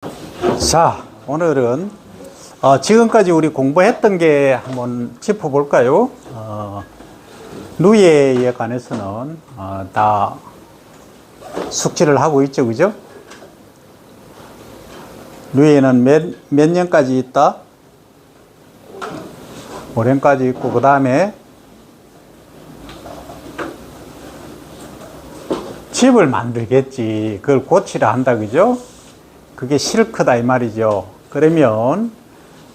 자, 오늘은 지금까지 우리 공부했던 게 한번 짚어볼까요? 누에에 관해서는 다 숙지를 하고 있죠, 그죠? 누에는 몇 년까지 있다? 5년까지 있고, 그 다음에 집을 만들겠지. 그걸 고치려 한다, 그죠? 그게 실크다 이 말이죠. 그러면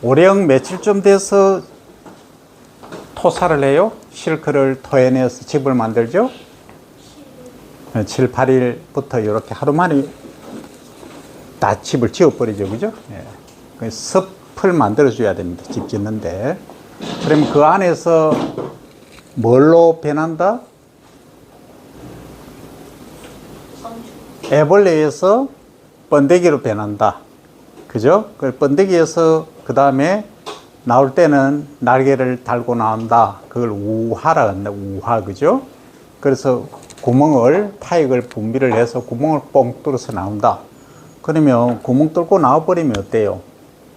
오령 며칠쯤 돼서 토사를 해요? 실크를 토해내서 집을 만들죠? 7, 8일부터 이렇게 하루 만에 다 집을 지어버리죠, 그죠? 예. 습을 만들어줘야 됩니다, 집 짓는데. 그러면 그 안에서 뭘로 변한다? 애벌레에서 번데기로 변한다. 그죠? 그 번데기에서 그 다음에 나올 때는 날개를 달고 나온다. 그걸 우화라 한다. 우화. 그죠? 그래서 구멍을, 타액을 분비를 해서 구멍을 뻥 뚫어서 나온다. 그러면 구멍 뚫고 나와버리면 어때요?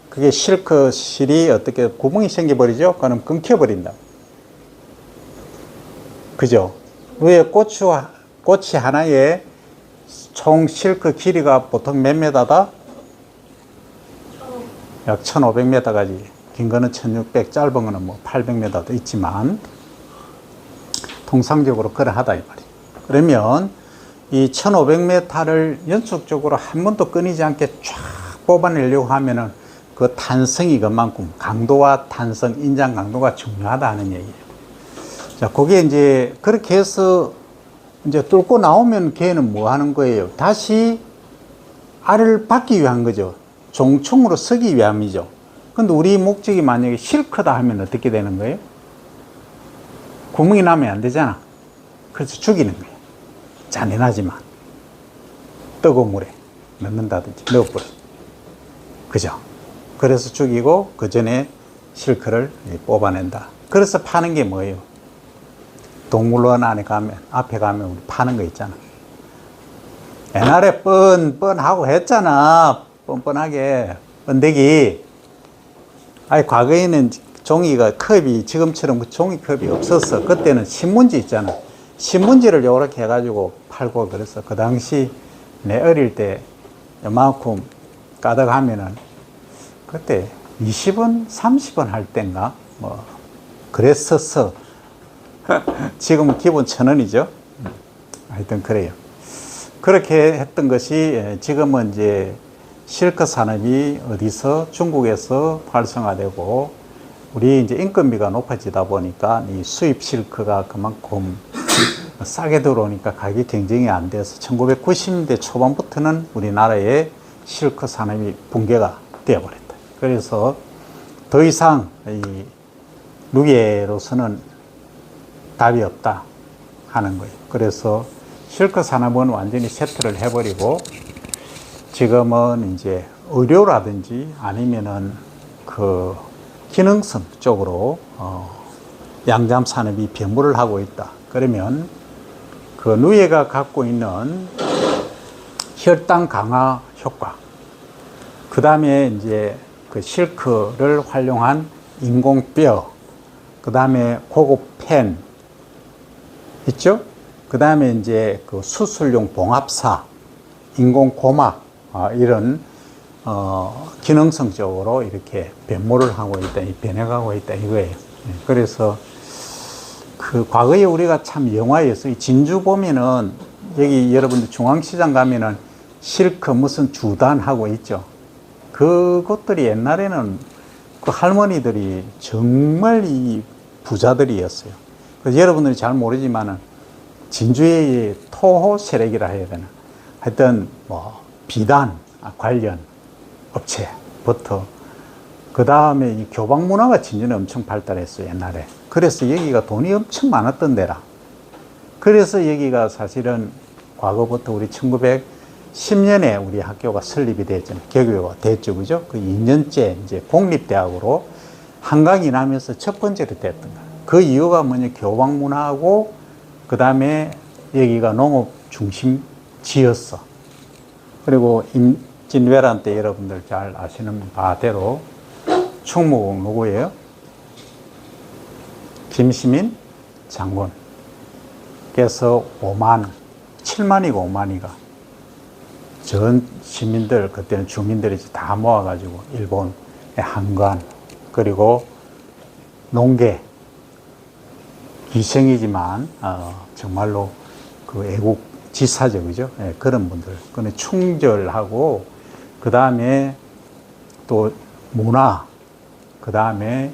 그게 실크 실이 어떻게 구멍이 생겨버리죠? 그럼 끊겨버린다. 그죠? 왜 꼬치 하나에 총 실크 길이가 보통 몇 메다다? 약 1500m까지. 긴 거는 1600, 짧은 거는 뭐 800m도 있지만, 통상적으로 그러하다, 이 말이에요. 그러면 이 1500m를 연속적으로 한 번도 끊이지 않게 쫙 뽑아내려고 하면은 그 탄성이 그만큼 강도와 탄성, 인장 강도가 중요하다는 얘기예요. 자, 거기에 이제 그렇게 해서 이제 뚫고 나오면 걔는 뭐 하는 거예요? 다시 알을 받기 위한 거죠. 종충으로 서기 위함이죠. 근데 우리 목적이 만약에 실크다 하면 어떻게 되는 거예요? 구멍이 나면 안 되잖아. 그래서 죽이는 거예요. 잔인하지만. 뜨거운 물에 넣는다든지 넣어버려. 그죠? 그래서 죽이고 그 전에 실크를 뽑아낸다. 그래서 파는 게 뭐예요? 동물원 안에 가면, 앞에 가면 우리 파는 거 있잖아. 옛날에 뻔뻔하고 했잖아. 뻔뻔하게. 번데기. 아니, 과거에는 종이가 컵이 지금처럼 종이컵이 없었어. 그때는 신문지 있잖아. 신문지를 요렇게 해가지고 팔고 그래서 그 당시 내 어릴 때 요만큼 까득 하면은 그때 20원, 30원 할 땐가? 뭐, 그랬었어. 지금은 기본 1000원이죠. 하여튼 그래요. 그렇게 했던 것이 지금은 이제 실크 산업이 어디서 중국에서 활성화되고 우리 이제 인건비가 높아지다 보니까 이 수입 실크가 그만큼 싸게 들어오니까 가격 경쟁이 안 돼서 1990년대 초반부터는 우리나라의 실크 산업이 붕괴가 되어버렸다. 그래서 더 이상 이 누계로서는 답이 없다 하는 거예요. 그래서 실크 산업은 완전히 쇠퇴를 해버리고 지금은 이제 의료라든지 아니면은 그 기능성 쪽으로 양잠 산업이 변모를 하고 있다. 그러면 그 누에가 갖고 있는 혈당 강화 효과, 그 다음에 이제 그 실크를 활용한 인공뼈, 그 다음에 고급 펜 있죠? 그 다음에 이제 그 수술용 봉합사, 인공고막, 이런, 기능성적으로 이렇게 변모를 하고 있다, 변해가고 있다, 이거예요. 그래서 그 과거에 우리가 참 영화에서 이 진주 보면은 여기 여러분들 중앙시장 가면은 실크 무슨 주단 하고 있죠. 그것들이 옛날에는 그 할머니들이 정말 이 부자들이었어요. 그래서 여러분들이 잘 모르지만은 진주의 토호 세력이라 해야 되나. 하여튼 뭐 비단 관련 업체부터 그 다음에 이 교방 문화가 진주는 엄청 발달했어요, 옛날에. 그래서 여기가 돈이 엄청 많았던 데라. 그래서 여기가 사실은 과거부터 우리 1910년에 우리 학교가 설립이 됐잖아요. 개교가 됐죠, 그죠? 그 2년째 이제 공립대학으로 한강이 나면서 첫 번째로 됐던 거예요. 그 이유가 뭐냐, 교방 문화하고 그 다음에 여기가 농업 중심지였어. 그리고 진외란 때 여러분들 잘 아시는 바대로 충무공 누구예요? 김시민 장군께서 7만이고 5만이가 전 시민들, 그때는 주민들이 다 모아가지고 일본의 한관, 그리고 농계, 기생이지만 정말로 그 애국 지사죠, 그죠? 네, 그런 분들, 그는 충절하고, 그 다음에 또 문화, 그 다음에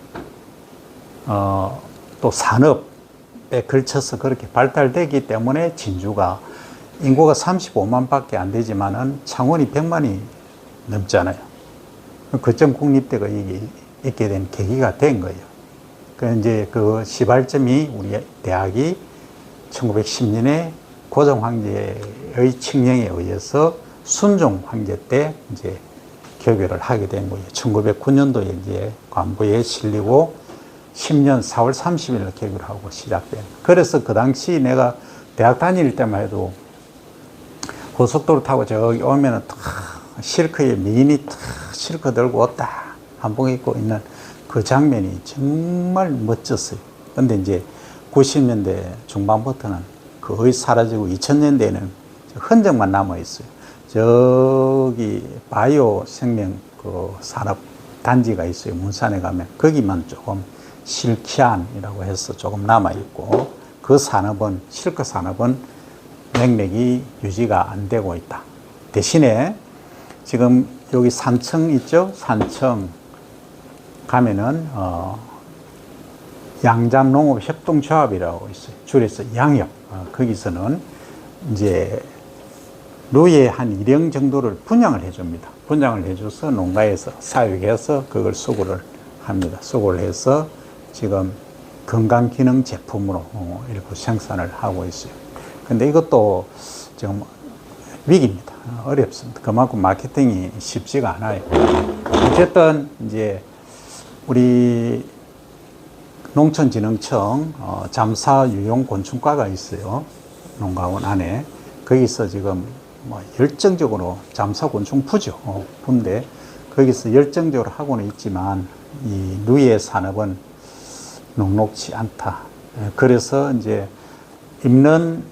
또 산업에 걸쳐서 그렇게 발달되기 때문에 진주가 인구가 35만 밖에 안 되지만은 창원이 100만이 넘잖아요. 그점 국립대가 있게 된 계기가 된 거예요. 그 이제 그 시발점이 우리 대학이 1910년에 고종 황제의 칙령에 의해서 순종 황제 때 이제 개교를 하게 된 거예요. 1909년도에 이제 관부에 실리고 10년 4월 30일 개교를 하고 시작된. 그래서 그 당시 내가 대학 다닐 때만 해도 고속도로 타고 저기 오면은 실크에 미인이 실크 들고 왔다 한복 입고 있는 그 장면이 정말 멋졌어요. 근데 이제 90년대 중반부터는 거의 사라지고 2000년대에는 흔적만 남아 있어요. 저기 바이오 생명 그 산업 단지가 있어요. 문산에 가면 거기만 조금 실키안이라고 해서 조금 남아 있고, 그 산업은 실크 산업은 맥락이 유지가 안 되고 있다. 대신에 지금 여기 산청 있죠? 산청 가면은 양잠농업협동조합이라고 있어요. 줄여서 양협. 거기서는 이제 노예 한 1형 정도를 분양을 해줍니다. 분양을 해줘서 농가에서 사육해서 그걸 수거를 합니다. 수거를 해서 지금 건강기능 제품으로 일부 생산을 하고 있어요. 근데 이것도 지금 위기입니다. 어렵습니다. 그만큼 마케팅이 쉽지가 않아요. 어쨌든 이제 우리 농촌진흥청 잠사유용곤충과가 있어요. 농가원 안에. 거기서 지금 뭐 열정적으로 잠사곤충 푸죠. 푸인데 거기서 열정적으로 하고는 있지만 이 누이의 산업은 녹록지 않다. 그래서 이제 입는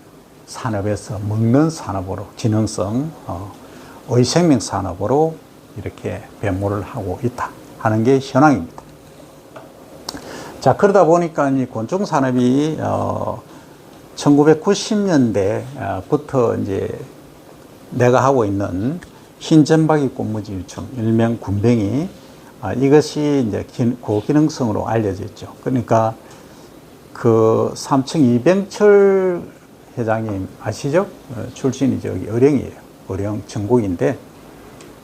산업에서 먹는 산업으로 지능성 의생명 산업으로 이렇게 변모를 하고 있다 하는 게 현황입니다. 자, 그러다 보니까 이 곤충 산업이 1990년대부터 이제 내가 하고 있는 흰점박이 꽃무지유충, 일명 군뱅이, 이것이 이제 고기능성으로 알려져 있죠. 그러니까 그 삼청 이병철 회장님 아시죠? 출신이 저기 의령이에요. 의령 전국인데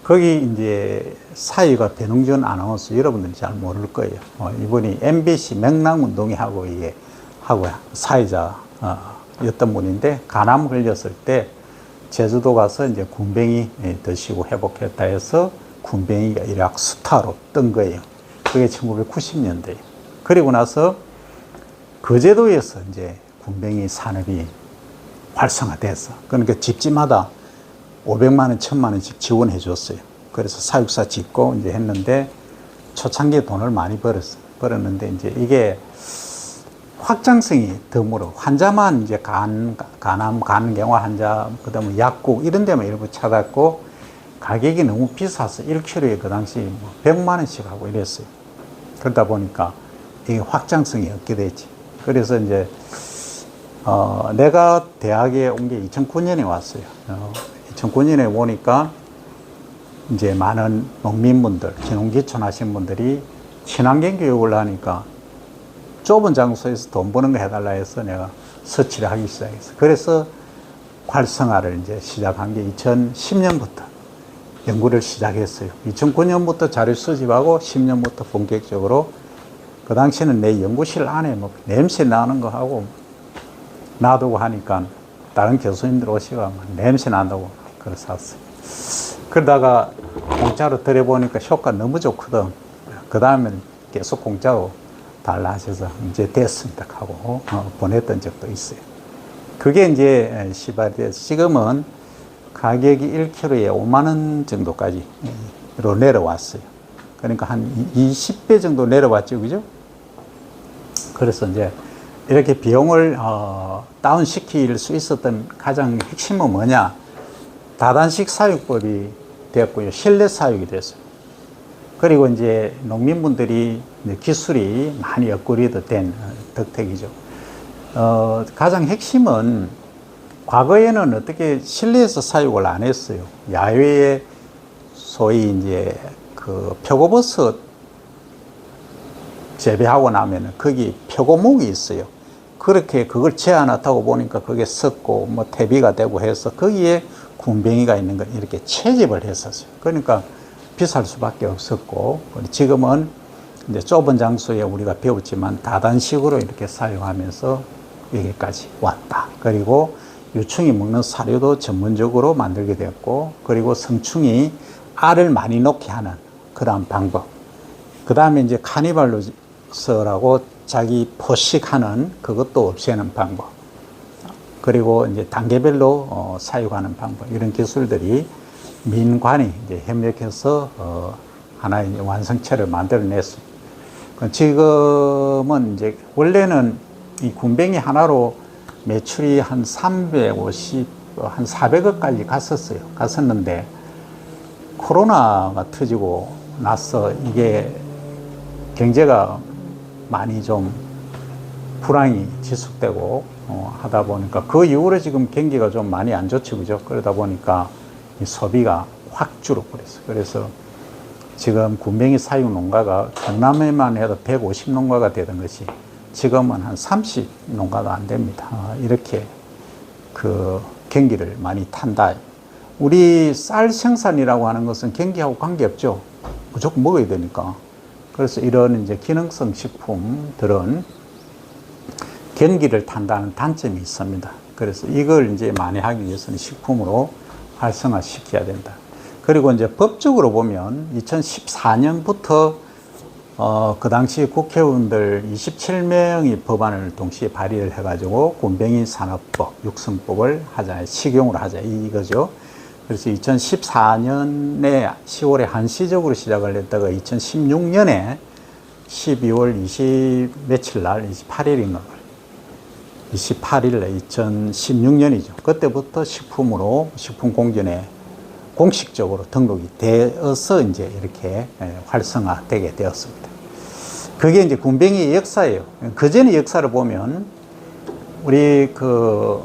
거기 이제 사위가 배농준 아나운서, 여러분들이 잘 모를 거예요. 이분이 MBC 명랑운동회 하고 이게 하고 사회자였던 분인데 간암 걸렸을 때 제주도 가서 이제 군뱅이 드시고 회복했다 해서 군뱅이가 일약 스타로 뜬 거예요. 그게 1990년대예요. 그리고 나서 거제도에서 이제 군뱅이 산업이 활성화돼서, 그러니까 집집마다 500만 원, 1000만 원씩 지원해 줬어요. 그래서 사육사 짓고 이제 했는데 초창기에 돈을 많이 벌었는데 이제 이게 확장성이 드물어. 환자만 이제 간암, 간경화 환자, 그 다음에 약국 이런 데만 일부 찾았고 가격이 너무 비싸서 1kg에 그 당시 뭐 100만 원씩 하고 이랬어요. 그러다 보니까 이게 확장성이 없게 되지. 그래서 이제 내가 대학에 온 게 2009년에 왔어요. 2009년에 오니까 이제 많은 농민분들, 기농기촌 하신 분들이 친환경 교육을 하니까 좁은 장소에서 돈 버는 거 해달라 해서 내가 서치를 하기 시작했어요. 그래서 활성화를 이제 시작한 게 2010년부터 연구를 시작했어요. 2009년부터 자료 수집하고 10년부터 본격적으로, 그 당시에는 내 연구실 안에 뭐 냄새 나는 거 하고 놔두고 하니까 다른 교수님들 오시고 냄새 난다고 그래서 샀어요. 그러다가 공짜로 들여보니까 효과 너무 좋거든. 그 다음엔 계속 공짜로 달라 하셔서 이제 됐습니다 하고 보냈던 적도 있어요. 그게 이제 시발이 돼서 지금은 가격이 1kg에 5만 원 정도까지로 내려왔어요. 그러니까 한 20배 정도 내려왔죠, 그죠? 그래서 이제 이렇게 비용을 다운시킬 수 있었던 가장 핵심은 뭐냐? 다단식 사육법이 되었고요. 실내 사육이 됐어요. 그리고 이제 농민분들이 기술이 많이 업그레이드 된 덕택이죠. 가장 핵심은 과거에는 어떻게 실내에서 사육을 안 했어요. 야외에 소위 이제 그 표고버섯 재배하고 나면은 거기 표고목이 있어요. 그렇게 그걸 재워놨다고 보니까 그게 썩고 뭐 퇴비가 되고 해서 거기에 군뱅이가 있는 걸 이렇게 채집을 했었어요. 그러니까 비쌀 수밖에 없었고, 지금은 이제 좁은 장소에 우리가 배웠지만 다단식으로 이렇게 사용하면서 여기까지 왔다. 그리고 유충이 먹는 사료도 전문적으로 만들게 되었고, 그리고 성충이 알을 많이 놓게 하는 그러한 방법. 그 다음에 이제 카니발로서라고 자기 포식하는 그것도 없애는 방법. 그리고 이제 단계별로 사육하는 방법. 이런 기술들이 민관이 이제 협력해서 하나의 완성체를 만들어냈습니다. 지금은 이제 원래는 이 군뱅이 하나로 매출이 한 350, 한 400억까지 갔었는데 코로나가 터지고 나서 이게 경제가 많이 좀 불황이 지속되고 하다 보니까 그 이후로 지금 경기가 좀 많이 안 좋죠, 그죠? 그러다 보니까 이 소비가 확 줄어버렸어요. 그래서 지금 군뱅이 사육 농가가 경남에만 해도 150 농가가 되던 것이 지금은 한 30 농가도 안 됩니다. 이렇게 그 경기를 많이 탄다. 우리 쌀 생산이라고 하는 것은 경기하고 관계없죠. 무조건 먹어야 되니까. 그래서 이런 이제 기능성 식품들은 경기를 탄다는 단점이 있습니다. 그래서 이걸 이제 만회하기 위해서는 식품으로 활성화시켜야 된다. 그리고 이제 법적으로 보면 2014년부터 그 당시 국회의원들 27명이 법안을 동시에 발의를 해가지고 군뱅이 산업법, 육성법을 하자, 식용으로 하자 이거죠. 그래서 2014년에 10월에 한시적으로 시작을 했다가 2016년에 12월 20 며칠 날 28일인가 28일에 2016년이죠. 그때부터 식품으로 식품공전에 공식적으로 등록이 되어서 이제 이렇게 활성화되게 되었습니다. 그게 이제 군뱅이의 역사예요. 그 전의 역사를 보면 우리 그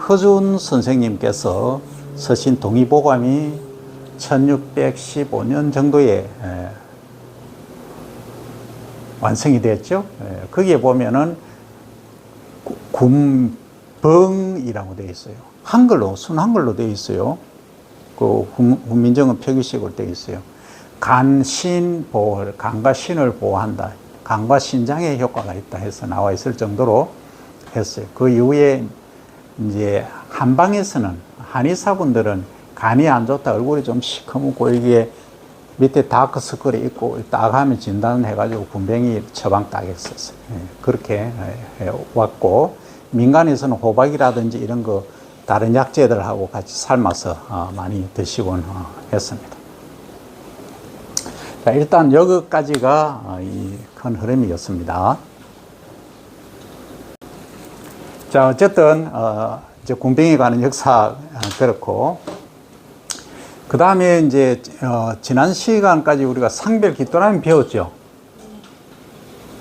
허준 선생님께서 서신 동의보감이 1615년 정도에 완성이 됐죠. 거기에 보면은 군벙이라고 되어 있어요. 한글로, 순한글로 되어 있어요. 그 훈민정음 표기식으로 되어 있어요. 간신 보호, 간과 신을 보호한다. 간과 신장에 효과가 있다 해서 나와 있을 정도로 했어요. 그 이후에 이제 한방에서는 한의사분들은 간이 안 좋다, 얼굴이 좀 시커멓고 이게 밑에 다크서클이 있고 딱 하면 진단을 해가지고 군뱅이 처방 딱 했었어요. 그렇게 왔고, 민간에서는 호박이라든지 이런 거 다른 약재들하고 같이 삶아서 많이 드시곤 했습니다. 자, 일단 여기까지가 이 큰 흐름이었습니다. 자, 어쨌든 이제 군뱅이에 관한 역사 그렇고, 그 다음에 이제 지난 시간까지 우리가 상별 깃도라미 배웠죠.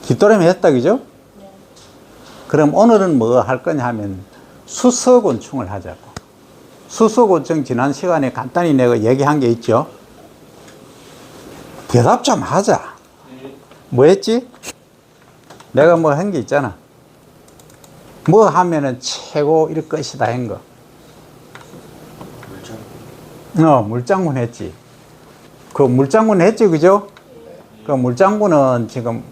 깃도라미 했다, 그죠? 그럼 오늘은 뭐 할 거냐 하면 수서곤충을 하자고. 수서곤충 지난 시간에 간단히 내가 얘기한 게 있죠. 대답 좀 하자. 뭐 했지? 내가 뭐 한 게 있잖아. 뭐 하면은 최고일 것이다 한 거. 물장군 했지. 그 물장군 했지, 그죠? 그 물장군은 지금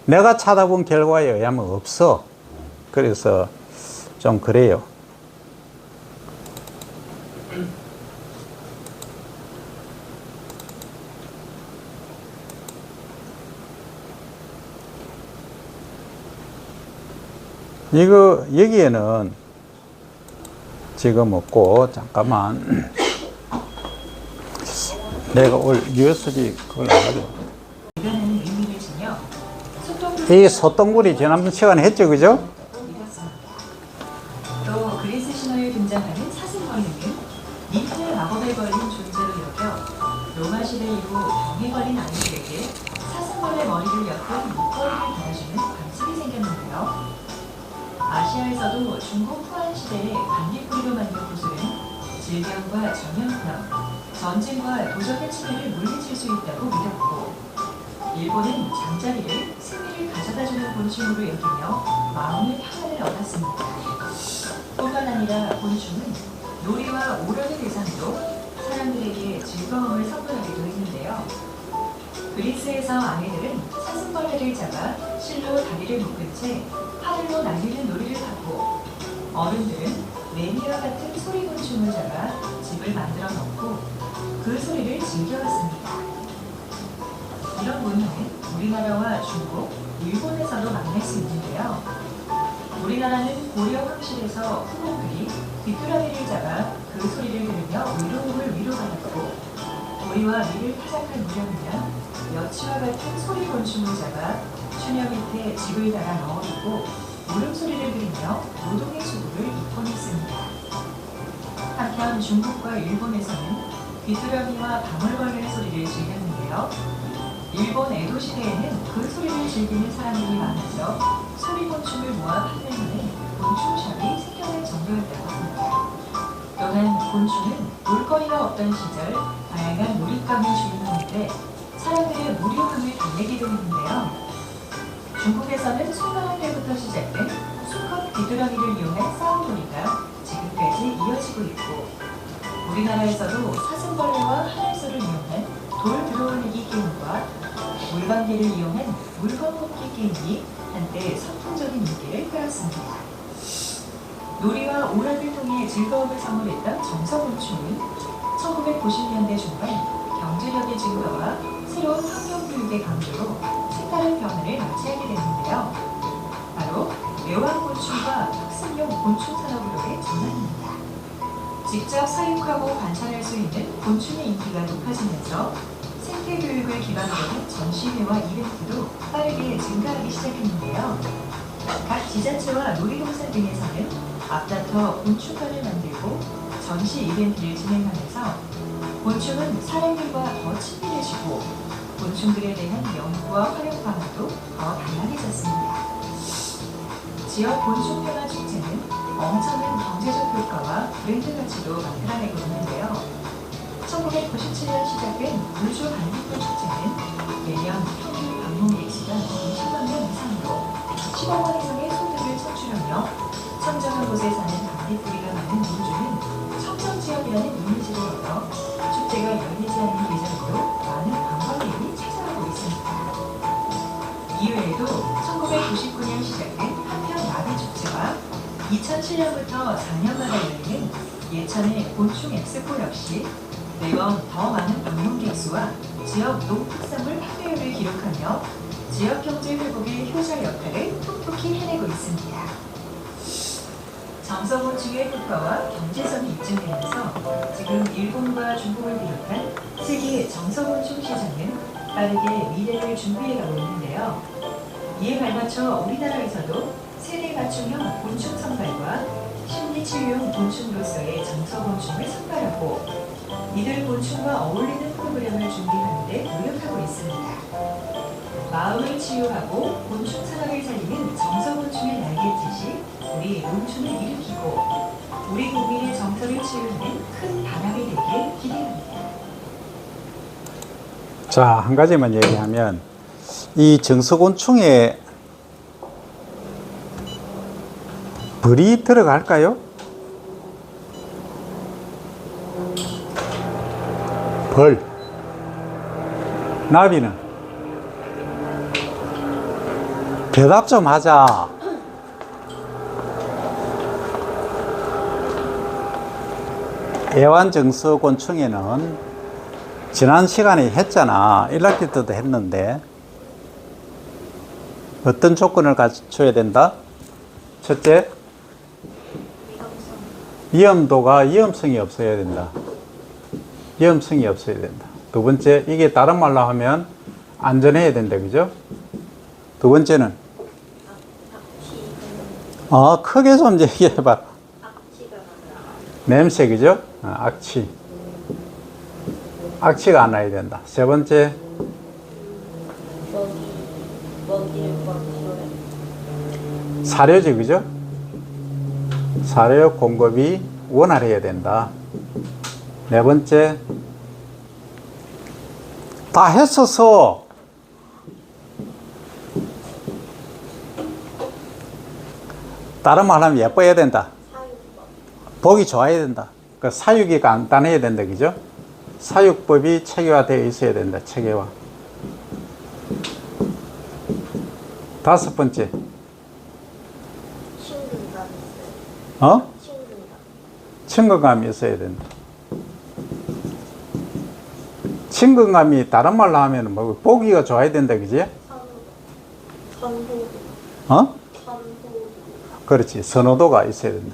내가 찾아본 결과에 의하면 없어. 그래서 좀 그래요. 여기에는 지금 없고, 잠깐만. 내가 올 USB 그걸 안 가져. 이 소똥구리 지난번 시간에 했죠, 그죠? 또 그리스 신화에 등장하는 사슴벌레는 니트의 마법에 걸린 존재로 여겨 로마 시대 이후 병에 걸린 아이들에게 사슴벌레 머리를 엮은 목걸이를 달아주는 관습이 생겼는데요. 아시아에서도 중국 후한 시대에 반딧불이로 만든 구슬은 질병과 전염병, 전쟁과 도적의 침해를 물리칠 수 있다고 믿었고, 일본은 잠자리를 승리를 가져다주는 곤충으로 여기며 마음의 평안을 얻었습니다. 뿐만 아니라 곤충은 놀이와 오락의 대상으로 사람들에게 즐거움을 선물하기도 했는데요. 그리스에서 아내들은 사슴벌레를 잡아 실로 다리를 묶은 채 하늘로 날리는 놀이를 하고, 어른들은 매미와 같은 소리곤충을 잡아 집을 만들어 놓고 그 소리를 즐겨왔습니다. 이런 문화는 우리나라와 중국, 일본에서도 만날 수 있는데요. 우리나라는 고려 황실에서 후궁들이 귀뚜라미를 잡아 그 소리를 들으며 위로움을 위로받았고, 우리와 미를 타작할 무렵이면 여치와 같은 소리곤충을 잡아 추녀 밑에 집을 달아 넣어두고 울음소리를 들으며 노동의 수고를 잊곤 했습니다. 한편 중국과 일본에서는 귀뚜라미와 방울벌레의 소리를 즐겼는데요. 일본 에도 시대에는 그 소리를 즐기는 사람들이 많아져 소리곤충을 모아 판매하는 곤충샵이 생겨날 정도였다고 합니다. 또한 곤충은 놀거리가 없던 시절 다양한 놀잇감을 주인했는데 사람들의 무료함을 달래기도 했는데요. 중국에서는 송나라 때부터 시작된 수컷 귀뚜라미를 이용한 싸움놀이가 지금까지 이어지고 있고, 우리나라에서도 사슴벌레와 하늘소를 이용한 돌 들어올리기 게임과 물방개를 이용한 물건 뽑기 게임이 한때 선풍적인 인기를 끌었습니다. 놀이와 오락을 통해 즐거움을 선물했던 정서곤충은 1990년대 중반 경제력의 증가와 새로운 환경교육의 강조로 색다른 변화를 맞이하게 됐는데요. 바로 애완곤충과 학습용 곤충 산업으로의 전환입니다. 직접 사육하고 관찰할 수 있는 곤충의 인기가 높아지면서 생태교육을 기반으로 한 전시회와 이벤트도 빠르게 증가하기 시작했는데요. 각 지자체와 놀이동산 등에서는 앞다퉈 곤충관을 만들고 전시 이벤트를 진행하면서 곤충은 사람들과 더 친밀해지고 곤충들에 대한 연구와 활용 방안도 더 다양해졌습니다. 지역 곤충 평화 축제는 엄청난 경제적 효과와 브랜드 가치도 만들어내고 있는데요. 1997년 시작된 우주 반딧불 축제는 매년 평균 방문객 시간 20만 명 이상으로 10억 원 이상의 소득을 창출하며 청정한 곳에 사는 반딧불이가 많은 우주는 청정지역이라는 이미지를 얻어 축제가 열리지 않는 예정으로 많은 관광객이 찾아오고 있습니다. 이외에도 1999년 시작된 한평 나비축제와 2007년부터 4년마다 열리는 예천의 곤충 엑스포 역시 매번 더 많은 방문객 수와 지역 농특산물 판매율을 기록하며 지역 경제 회복의 효자 역할을 톡톡히 해내고 있습니다. 정서곤충의 효과와 경제성이 입증되면서 지금 일본과 중국을 비롯한 세계 정서곤충 시장은 빠르게 미래를 준비해가고 있는데요. 이에 발맞춰 우리나라에서도 세대 맞춤형 곤충 선발과 심리치유용 곤충으로서의 정서곤충을 선발하고 이들 곤충과 어울리는 프로그램을 준비하는 데 노력하고 있습니다. 마음을 치유하고 곤충 산업을 살리는 정서곤충의 날갯짓이 우리 농촌을 일으키고 우리 국민의 정서를 치유하는 큰 바람이 되길 기대합니다. 자, 한 가지만 얘기하면 이 정서곤충에 벌이 들어갈까요? 벌. 나비는? 대답 좀 하자. 애완정서곤충에는 지난 시간에 했잖아. 1학기 때도 했는데 어떤 조건을 갖춰야 된다? 첫째, 위험성이 없어야 된다. 위험성이 없어야 된다. 두 번째, 이게 다른 말로 하면 안전해야 된다. 그죠? 두 번째는, 크게 좀 얘기해봐. 악취가 나더라. 냄새, 그죠? 악취. 악취가 안 나야 된다. 세 번째, 먹이를 구하기 쉬워요. 사료지, 그죠? 사료 공급이 원활해야 된다. 네 번째, 다 했어서 다른 말 하면 예뻐야 된다. 사육법. 보기 좋아야 된다. 그 사육이 간단해야 된다. 그죠? 사육법이 체계화되어 있어야 된다. 체계화. 다섯 번째, 친근감 있어요. 친근감. 친근감이 있어야 된다. 친근감이 다른 말로 하면 뭐 보기가 좋아야 된다. 그지? 선호. 어? 선호. 그렇지. 선호도가 있어야 된다.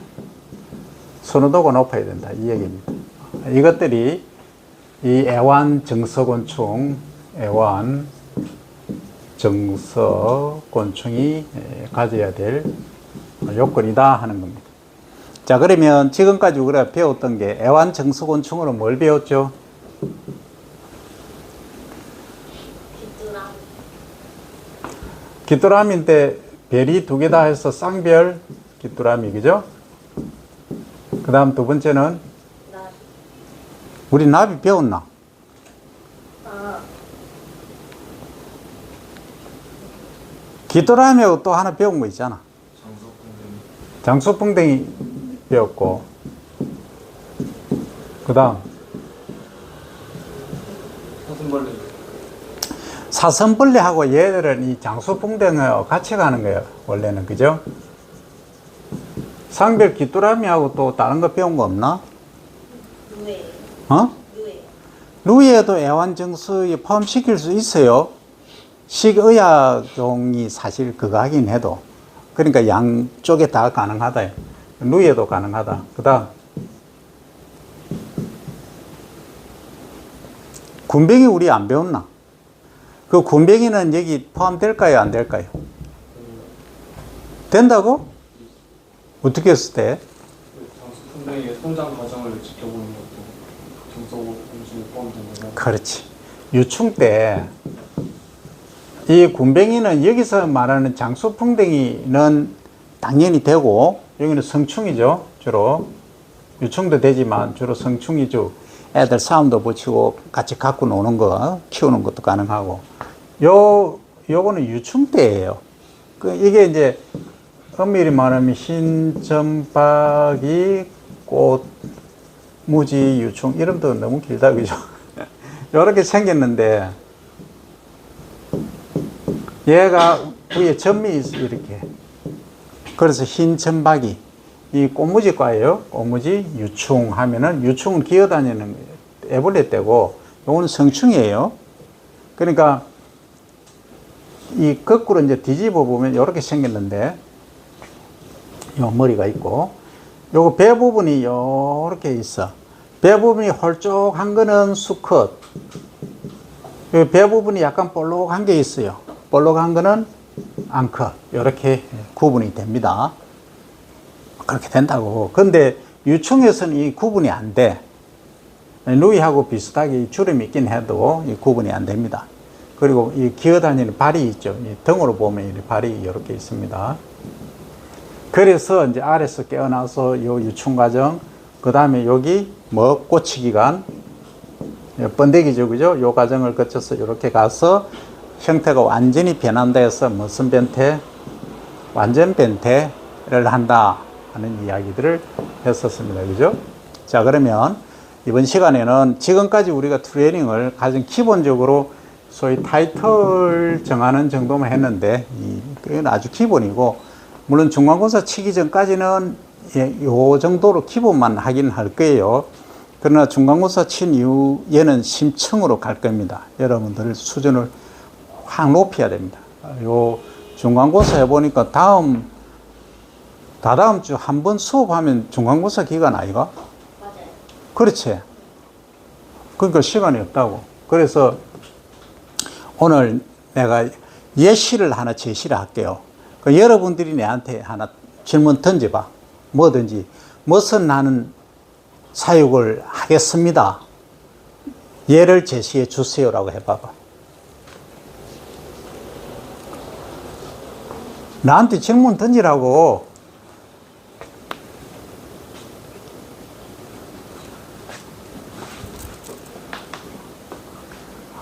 선호도가 높아야 된다. 이 얘기입니다. 이것들이 이 애완 정서곤충, 애완 정서곤충이 가져야 될 요건이다 하는 겁니다. 자, 그러면 지금까지 우리가 배웠던 게 애완 정서곤충으로 뭘 배웠죠? 귀뚜라미. 귀뚜라미인데 별이 두 개 다 해서 쌍별 귀뚜라미, 그죠? 그 다음 두 번째는 나비. 우리 나비 배웠나? 귀뚜라미하고 또 하나 배운 거 있잖아. 장수풍뎅이 배웠고, 그 다음 사슴벌레하고 얘들은 이 장수풍뎅이하고 같이 가는 거예요. 원래는, 그죠? 상별 귀뚜라미하고 또 다른 거 배운 거 없나? 누에. 누에. 루이에도 애완정서에 포함시킬 수 있어요. 식의학종이 사실 그거 하긴 해도. 그러니까 양쪽에 다 가능하다. 루이에도 가능하다. 그 다음, 군뱅이 우리 안 배웠나? 그 군뱅이는 여기 포함될까요? 안 될까요? 된다고? 어떻게 했을 때? 장수풍뎅이의 성장 과정을 지켜보는 것도 정서곤충에 포함된 거죠. 그렇지. 유충 때 이 군뱅이는 여기서 말하는 장수풍뎅이는 당연히 되고, 여기는 성충이죠. 주로 유충도 되지만 주로 성충이죠. 애들 싸움도 붙이고 같이 갖고 노는 거, 키우는 것도 가능하고. 요거는 유충 때예요. 이게 이제 엄밀히 말하면 흰점박이 꽃무지 유충, 이름도 너무 길다, 그죠? 요렇게 생겼는데, 얘가 위에 점이 있어, 이렇게. 그래서 흰점박이, 이 꽃무지과예요. 꽃무지 유충 하면은, 유충은 기어다니는 애벌레 떼고, 요거는 성충이에요. 그러니까, 이 거꾸로 이제 뒤집어 보면 이렇게 생겼는데, 요 머리가 있고, 요거 배 부분이 요렇게 있어. 배 부분이 홀쭉한 거는 수컷. 요 배 부분이 약간 볼록한 게 있어요. 볼록한 거는 암컷. 요렇게 구분이 됩니다. 그렇게 된다고. 근데 유충에서는 이 구분이 안 돼. 누이하고 비슷하게 주름이 있긴 해도 이 구분이 안 됩니다. 그리고 이 기어다니는 발이 있죠. 이 등으로 보면 이 발이 이렇게 있습니다. 그래서 이제 아래서 깨어나서 요 유충 과정, 그 다음에 여기 뭐 꼬치기간, 번데기죠, 그죠? 요 과정을 거쳐서 이렇게 가서 형태가 완전히 변한다 해서 무슨 변태? 완전 변태를 한다 하는 이야기들을 했었습니다. 그죠? 자, 그러면 이번 시간에는 지금까지 우리가 트레이닝을 가장 기본적으로 소위 타이틀 정하는 정도만 했는데, 그건 아주 기본이고, 물론 중간고사 치기 전까지는 요 정도로 기본만 하긴 할 거예요. 그러나 중간고사 친 이후에는 심층으로 갈 겁니다. 여러분들 수준을 확 높여야 됩니다. 요 중간고사 해보니까 다음 다다음 주 한 번 수업하면 중간고사 기간 아이가? 맞아요. 그렇지. 그러니까 시간이 없다고. 그래서 오늘 내가 예시를 하나 제시를 할게요. 그 여러분들이 내한테 하나 질문 던져봐. 뭐든지. 무슨 나는 사육을 하겠습니다. 예를 제시해 주세요라고 해봐봐. 나한테 질문 던지라고.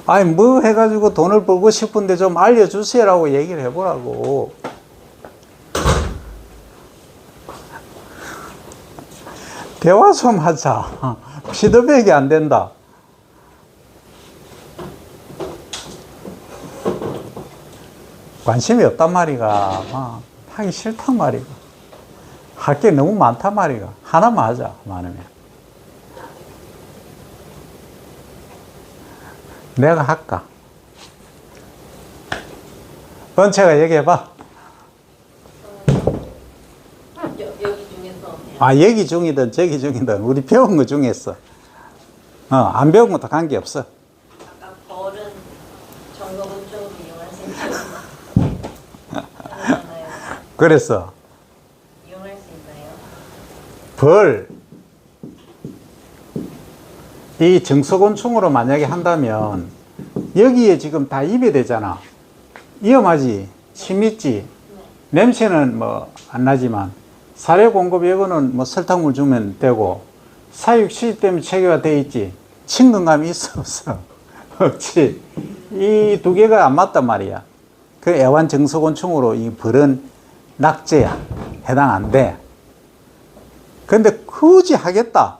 아니, 뭐 해가지고 돈을 벌고 싶은데 좀 알려주세요라고 얘기를 해보라고. 대화 좀 하자. 피드백이 안 된다. 관심이 없단 말이가. 하기 싫단 말이가. 할 게 너무 많단 말이가. 하나만 하자, 많으면. 내가 할까? 번채가 얘기해봐. 여기 중에서 아, 얘기 중이든 저기 중이든 우리 배운 거 중에서. 안 배운 것도 관계없어. 아까 벌은 정거분쪽으로 이용할 수 있잖아요. 그래서 이용할 수 있나요? 벌, 이 정석곤충으로 만약에 한다면 여기에 지금 다 입에 되잖아. 위험하지? 침 있지? 냄새는 뭐 안 나지만 사료 공급 예고는 뭐 설탕물 주면 되고 사육 시스템이 체계화되어 있지. 친근감이 있어 없어? 없지. 이 두 개가 안 맞단 말이야. 그 애완 정석곤충으로 이 벌은 낙제야. 해당 안 돼. 근데 굳이 하겠다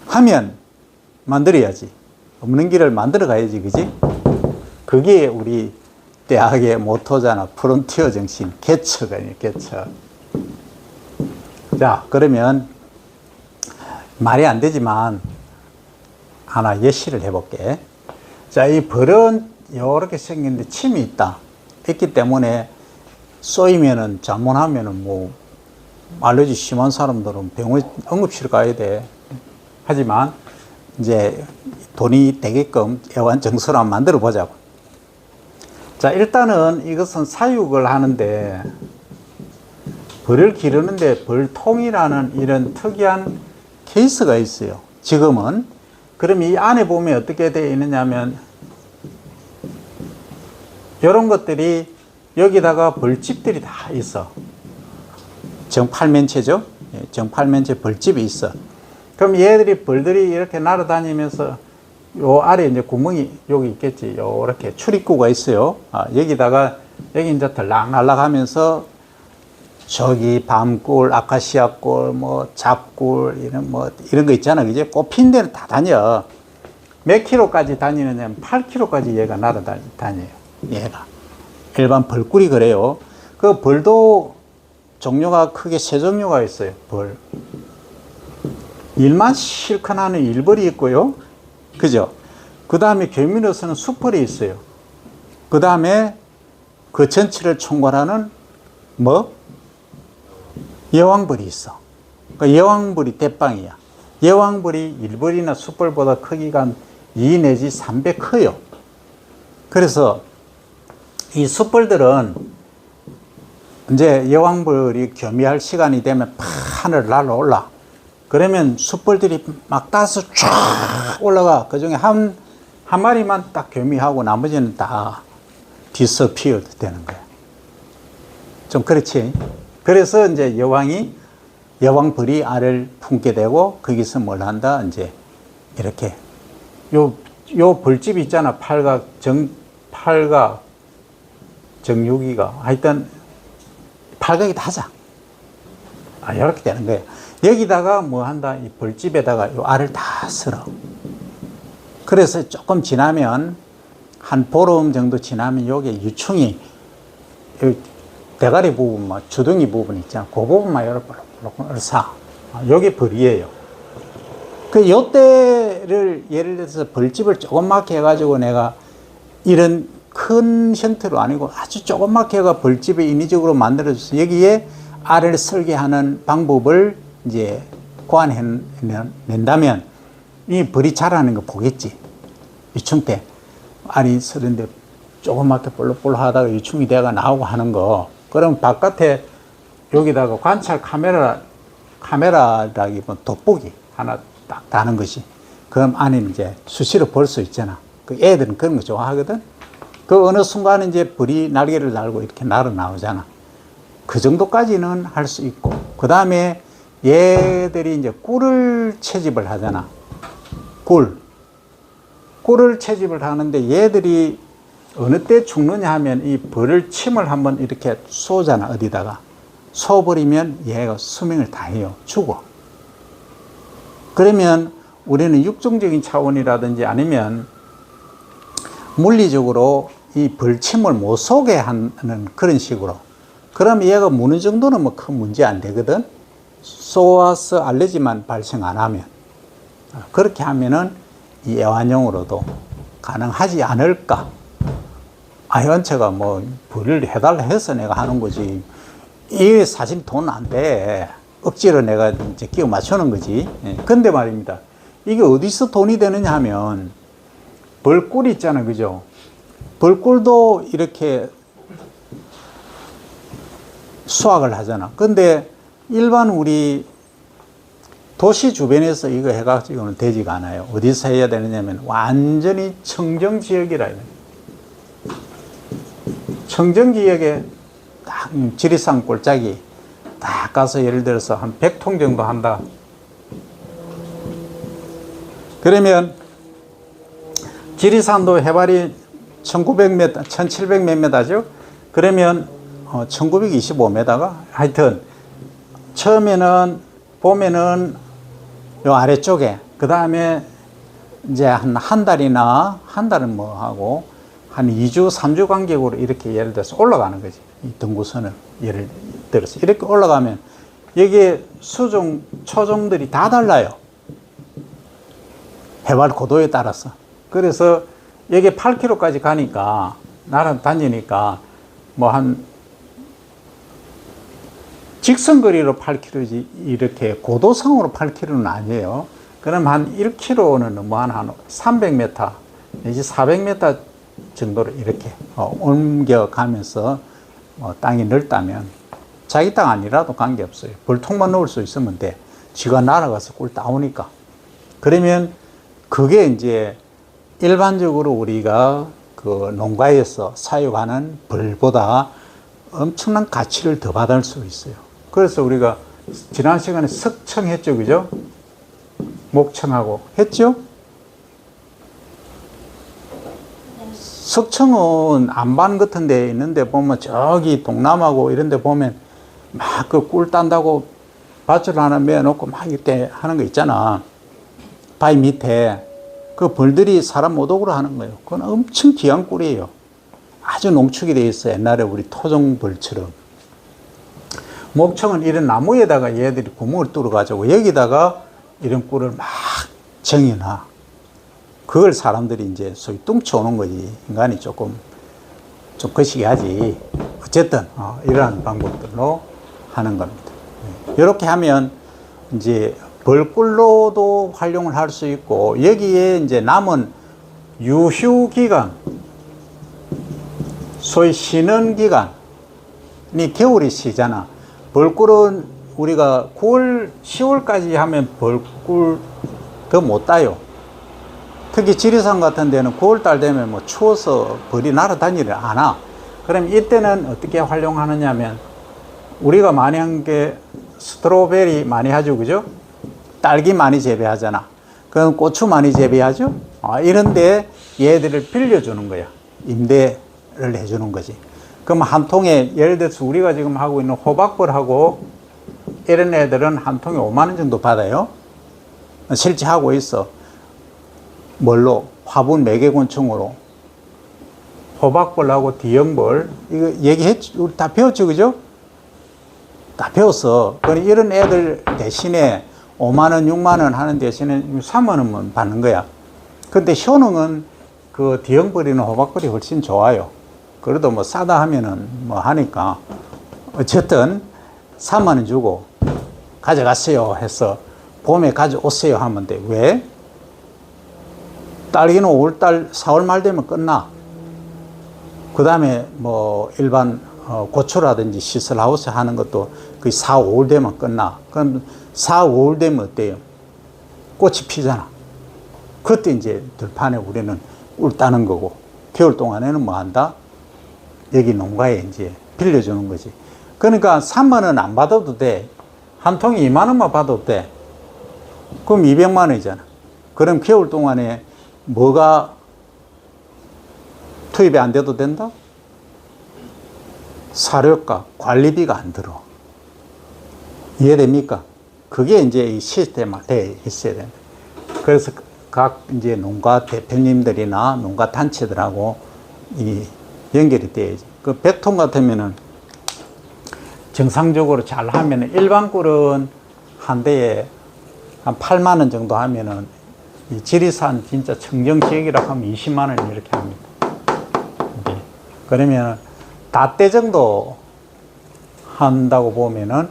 하면 만들어야지. 없는 길을 만들어 가야지, 그지? 그게 우리 대학의 모토잖아. 프론티어 정신, 개척 아니야, 개척. 자, 그러면 말이 안 되지만 하나 예시를 해볼게. 자, 이 벌은 이렇게 생겼는데 침이 있다. 있기 때문에 쏘이면은 잘못하면은 뭐 알러지 심한 사람들은 병원 응급실 가야 돼. 하지만 이제 돈이 되게끔 애완 정서를 한번 만들어 보자고. 자, 일단은 이것은 사육을 하는데 벌을 기르는데 벌통이라는 이런 특이한 케이스가 있어요. 지금은. 그럼 이 안에 보면 어떻게 되어 있느냐면 이런 것들이 여기다가 벌집들이 다 있어. 정팔면체죠. 정팔면체 벌집이 있어. 그럼 얘들이 벌들이 이렇게 날아다니면서 요 아래 이제 구멍이 여기 있겠지. 요렇게 출입구가 있어요. 여기다가 여기 이제 들락날락 하면서 저기 밤꿀, 아카시아 꿀, 뭐 잡꿀 이런 거 있잖아. 그지? 꽃핀 데는 다 다녀. 몇 킬로까지 다니느냐면 8킬로까지 얘가 날아다녀요. 얘가. 일반 벌꿀이 그래요. 그 벌도 종류가 크게 세 종류가 있어요. 벌. 일만 실컷 하는 일벌이 있고요. 그죠? 그 다음에 교미로서는 숫벌이 있어요. 그 다음에 그 전체를 총괄하는 뭐? 여왕벌이 있어. 그 여왕벌이 대빵이야. 여왕벌이 일벌이나 숫벌보다 크기가 한 2 내지 3배 커요. 그래서 이 숫벌들은 이제 여왕벌이 겸이할 시간이 되면 팍 하늘 날아올라. 그러면 숫벌들이 막 따서 쫙 올라가. 그 중에 한 마리만 딱 겸이하고 나머지는 다 디스피어드 되는 거야. 좀 그렇지. 그래서 이제 여왕벌이 알을 품게 되고, 거기서 뭘 한다? 이제 이렇게. 요 벌집 있잖아. 팔각, 정육이가. 하여튼, 팔각이 다 하자. 이렇게 되는 거예요. 여기다가 뭐 한다? 이 벌집에다가 요 알을 다 쓸어. 그래서 조금 지나면, 한 보름 정도 지나면 요게 유충이, 대가리 부분, 뭐 주둥이 부분 있잖아. 그 부분만 이렇게 사. 요게 벌이에요. 그 요때를 예를 들어서 벌집을 조그맣게 해가지고 내가 이런 큰 형태로 아니고 아주 조그맣게 해가 벌집을 인위적으로 만들어줘서 여기에 알을 설계하는 방법을 이제 고안해낸다면 이 벌이 자라는 거 보겠지. 유충 때 알이 서는데 조그맣게 볼록볼록 하다가 유충이 돼가 나오고 하는 거. 그럼 바깥에 여기다가 관찰 카메라라기보다 돋보기 하나 딱 다는 것이. 그럼 안에 이제 수시로 볼 수 있잖아. 그 애들은 그런 거 좋아하거든. 그 어느 순간에 이제 벌이 날개를 달고 이렇게 날아 나오잖아. 그 정도까지는 할 수 있고. 그 다음에 얘들이 이제 꿀을 채집을 하잖아. 꿀을 채집을 하는데 얘들이 어느 때 죽느냐 하면 이 벌을 침을 한번 이렇게 쏘잖아. 어디다가. 쏘버리면 얘가 수명을 다해요. 죽어. 그러면 우리는 육종적인 차원이라든지 아니면 물리적으로 이 벌침을 못 쏘게 하는 그런 식으로. 그럼 얘가 무는 정도는 뭐 큰 문제 안 되거든. 쏘아서 알레르기만 발생 안 하면. 그렇게 하면은 이 애완용으로도 가능하지 않을까. 애완체가 뭐 벌을 해달라 해서 내가 하는 거지. 이게 사실 돈 안 돼. 억지로 내가 이제 끼워 맞추는 거지. 근데 말입니다. 이게 어디서 돈이 되느냐 하면 벌꿀 있잖아요. 그죠? 벌꿀도 이렇게 수확을 하잖아. 근데 일반 우리 도시 주변에서 이거 해가지고는 되지가 않아요. 어디서 해야 되느냐면 완전히 청정지역이라 해요. 청정지역에 딱 지리산 꼴짝이 딱 가서 예를 들어서 한 100통 정도 한다. 그러면 지리산도 해발이 1900m, 1700 몇 미터죠? 그러면 1925m가 하여튼 처음에는 보면은 요 아래쪽에 그 다음에 이제 한 달은 뭐 하고 한 2주, 3주 간격으로 이렇게 예를 들어서 올라가는 거지. 이 등구선을 예를 들어서 이렇게 올라가면 여기에 수종, 초종들이 다 달라요. 해발 고도에 따라서. 그래서 여기 8km까지 가니까 다니니까 뭐 한 직선거리로 8km지 이렇게 고도성으로 8km는 아니에요. 그럼 한 1km는 뭐 한 300m 내지 400m 정도로 이렇게 옮겨가면서 땅이 넓다면 자기 땅 아니라도 관계없어요. 벌통만 넣을 수 있으면 돼. 쥐가 날아가서 꿀 따오니까. 그러면 그게 이제 일반적으로 우리가 그 농가에서 사육하는 벌보다 엄청난 가치를 더 받을 수 있어요. 그래서 우리가 지난 시간에 석청 했죠. 그죠? 목청하고 했죠? 석청은 안반 같은 데 있는데 보면 저기 동남하고 이런 데 보면 막 그 꿀 딴다고 밧줄 하나 매어놓고 막 이렇게 하는 거 있잖아. 바위 밑에. 그 벌들이 사람 모독으로 하는 거예요. 그건 엄청 귀한 꿀이에요. 아주 농축이 되어 있어요. 옛날에 우리 토종벌처럼. 목청은 이런 나무에다가 얘들이 구멍을 뚫어가지고 여기다가 이런 꿀을 막 정해놔. 그걸 사람들이 이제 소위 뚱쳐오는 거지. 인간이 좀 거시기 하지. 어쨌든, 이러한 방법들로 하는 겁니다. 이렇게 하면 이제 벌꿀로도 활용을 할 수 있고, 여기에 이제 남은 유휴기간, 소위 쉬는 기간이 겨울이 쉬잖아. 벌꿀은 우리가 9월, 10월까지 하면 벌꿀 더 못 따요. 특히 지리산 같은 데는 9월달 되면 뭐 추워서 벌이 날아다니를 않아. 그럼 이때는 어떻게 활용하느냐 하면 우리가 많이 한 게 스트로베리 많이 하죠. 그죠? 딸기 많이 재배하잖아. 그럼 고추 많이 재배하죠. 이런데 얘들을 빌려주는 거야. 임대를 해주는 거지. 그럼 한 통에 예를 들어서 우리가 지금 하고 있는 호박벌하고 이런 애들은 한 통에 5만 원 정도 받아요. 실제 하고 있어. 뭘로? 화분 매개곤충으로. 호박벌하고 디형벌 이거 얘기했지. 우리 다 배웠죠. 그죠? 다 배웠어. 그럼 이런 애들 대신에 5만 원, 6만 원 하는 대신에 3만 원만 받는 거야. 근데 효능은 그 디형벌이나 호박벌이 훨씬 좋아요. 그래도 뭐 싸다 하면은 뭐 하니까. 어쨌든 3만 원 주고 가져갔어요 해서 봄에 가져오세요 하면 돼. 왜? 딸기는 5월달 4월 말 되면 끝나. 그 다음에 뭐 일반 고추라든지 시설하우스 하는 것도 거의 4, 5월 되면 끝나. 그럼 4, 5월 되면 어때요? 꽃이 피잖아. 그때 이제 들판에 우리는 꿀 따는 거고, 겨울 동안에는 뭐 한다? 여기 농가에 이제 빌려주는 거지. 그러니까 3만 원 안 받아도 돼. 한 통에 2만 원만 받아도 돼. 그럼 200만 원이잖아. 그럼 겨울 동안에 뭐가 투입이 안 돼도 된다? 사료가, 관리비가 안 들어. 이해됩니까? 그게 이제 이 시스템화 돼 있어야 된다. 그래서 각 이제 농가 대표님들이나 농가 단체들하고 이 연결이 돼야지. 그 100통 같으면은 정상적으로 잘 하면은 일반 꿀은 한 대에 한 8만 원 정도 하면은 이 지리산 진짜 청정 지역이라고 하면 20만 원 이렇게 합니다. 이제 그러면 닷대 정도 한다고 보면은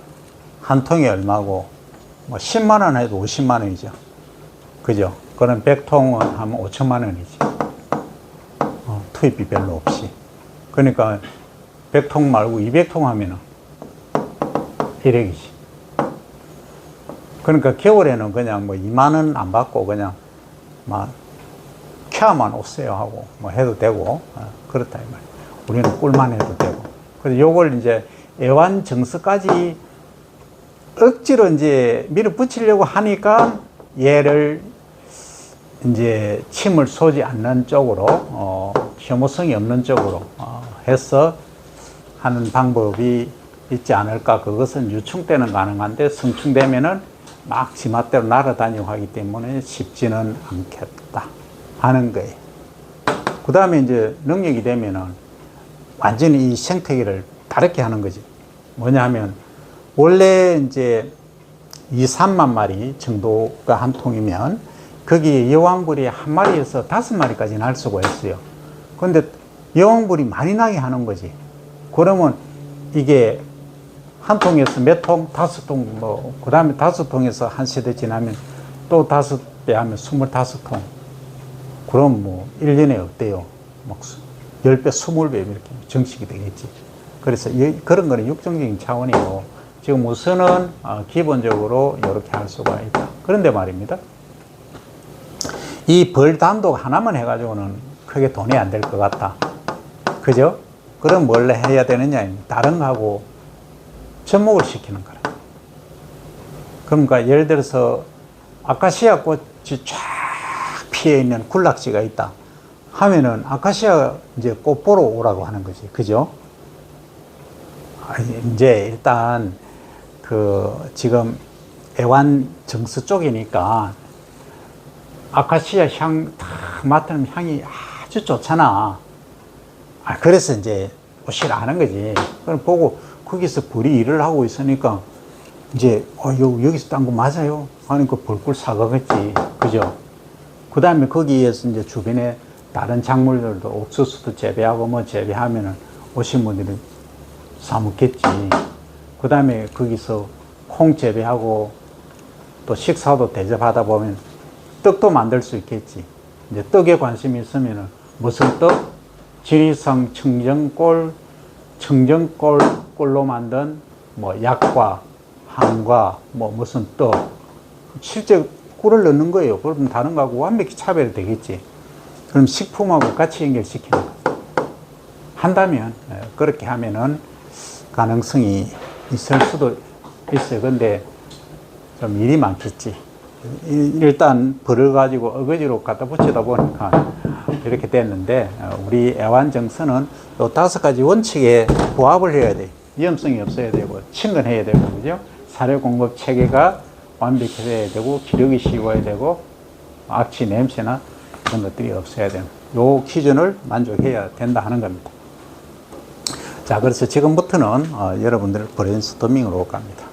한 통이 얼마고 뭐 10만 원 해도 50만 원이죠. 그죠? 그럼 100통은 하면 5천만 원이지. 투입비 별로 없이. 그러니까 100통 말고 200통 하면은 1억이지. 그러니까 겨울에는 그냥 뭐 2만 원 안 받고 그냥 막 캬만 오세요 하고 뭐 해도 되고 그렇다 이 말이야. 우리는 꿀만 해도 되고. 그래서 요걸 이제 애완정서까지 억지로 이제 밀어붙이려고 하니까 얘를 이제 침을 쏘지 않는 쪽으로 혐오성이 없는 쪽으로 해서 하는 방법이 있지 않을까. 그것은 유충 때는 가능한데 성충되면은 막 지맛대로 날아다니고 하기 때문에 쉽지는 않겠다 하는 거예요. 그 다음에 이제 능력이 되면은 완전히 이 생태계를 다르게 하는 거지. 뭐냐 하면 원래 이제 2, 3만 마리 정도가 한 통이면 거기에 여왕벌이 한 마리에서 5마리까지 날 수가 있어요. 그런데 여왕벌이 많이 나게 하는 거지. 그러면 이게 한 통에서 몇 통? 5통, 뭐, 그 다음에 5통에서 한 세대 지나면 또 5배 하면 25통. 그럼 뭐, 1년에 어때요? 막 10배, 20배 이렇게 정식이 되겠지. 그래서 그런 거는 육종적인 차원이고, 지금 우선은 기본적으로 이렇게 할 수가 있다. 그런데 말입니다. 이 벌 단독 하나만 해가지고는 크게 돈이 안 될 것 같다. 그죠? 그럼 뭘 해야 되느냐? 다른 거하고 접목을 시키는 거라. 그러니까 예를 들어서 아카시아 꽃이 쫙 피어 있는 군락지가 있다 하면은 아카시아 이제 꽃 보러 오라고 하는 거지. 그죠? 이제 일단 지금 애완정서 쪽이니까 아카시아 향 딱 맡으면 향이 아주 좋잖아. 그래서 이제 오시라 하는 거지. 그럼 보고 거기서 벌이 일을 하고 있으니까 이제 여기서 딴 거 맞아요? 하니까 벌꿀 사가겠지. 그죠? 그 다음에 거기에서 이제 주변에 다른 작물들도 옥수수도 재배하고 뭐 재배하면은 오신 분들은 사 먹겠지. 그 다음에 거기서 콩 재배하고 또 식사도 대접하다 보면 떡도 만들 수 있겠지. 이제 떡에 관심이 있으면은 무슨 떡? 지리산 청정꿀로 만든 뭐 약과 한과 뭐 무슨 떡. 실제 꿀을 넣는 거예요. 그럼 다른 거하고 완벽히 차별이 되겠지. 그럼 식품하고 같이 연결시키는 거. 한다면, 그렇게 하면은 가능성이 있을 수도 있어요. 근데 좀 일이 많겠지. 일단 벌을 가지고 어거지로 갖다 붙이다 보니까 이렇게 됐는데, 우리 애완정서는 요 5가지 원칙에 부합을 해야 돼. 위험성이 없어야 되고, 친근해야 되고, 그죠? 사료 공급 체계가 완벽해야 되고, 기르기 쉬워야 되고, 악취, 냄새나 그런 것들이 없어야 되는, 요 기준을 만족해야 된다 하는 겁니다. 자, 그래서 지금부터는 여러분들 브레인스토밍으로 갑니다.